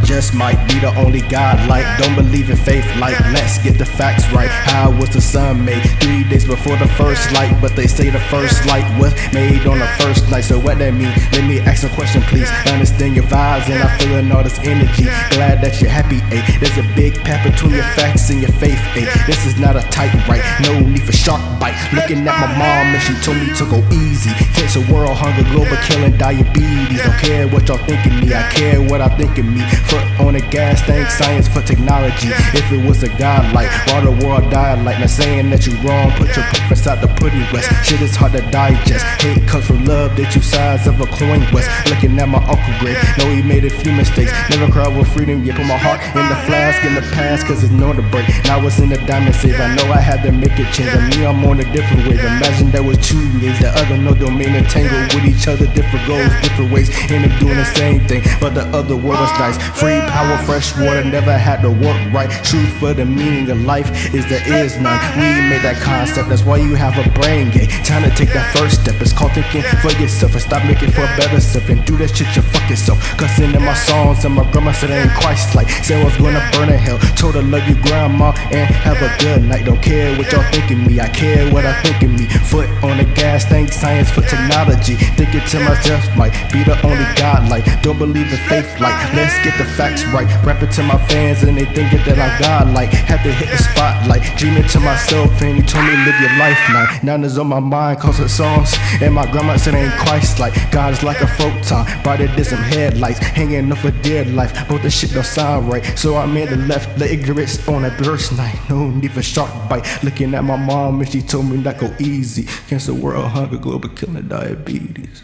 just might be the only God like. Don't believe in faith like, let's get the facts right. How was the sun made? 3 days before the first light, but they say the first light was made on the first night. So what that mean? Let me ask a question please. Understand your vibes and I'm feeling all this energy. Glad that you're happy, ayy. There's a big path between your facts and your faith, ayy. This is not a tight right, no need for shark bite. Looking at my mom and she told me to go easy. Cancer, world hunger, global killing, diabetes. Don't care what y'all think of me, I care what I think of me. Foot on the gas, thank science for technology. If it was a god like, why the world died like? Not saying that you wrong, put your poop inside the putty west. Shit is hard to digest, hate comes from love, they two sides of a coin west. Looking at my Uncle Greg, know he made a few mistakes. Never cried with freedom, yet put my heart in the flask in the past, cause it's known to break. Now it's in the diamond safe, I know I had to make it change. And me, I'm on a different wave. Imagine there was 2 ways, the other no domain entangled with each other, different goals, different ways. End up doing the same thing, but the other world was nice. Free power, fresh water, never had to work right. Truth for the meaning of life is there is none. We made that concept, that's why you have a brain game. Time to take that first step, it's called thinking for yourself and stop making for a better self. And do that shit you fuck yourself. Cussing in my songs and my grandma said I ain't Christ-like. Said I was gonna burn in hell, told her love you grandma and have a good night. Don't care what y'all think of me, I care what I think of me. Foot on the gas, thank science for technology. Thinking to myself might be the only God like. Don't believe in faith like, let's get the facts right. Rapping to my fans and they thinking that I'm God like. Had to hit the spotlight, dreaming to myself and he told me live your life now. Now it's on my mind, cause of songs. And my grandma said ain't Christ like. God is like a photon, brighter than some headlights. Hanging up for dear life, both the shit don't sound right. So I made the left, the ignorance on a burst night. No need for shark bite. Looking at my mom and she told me not go easy. Cancer, world hunger, global killing, diabetes.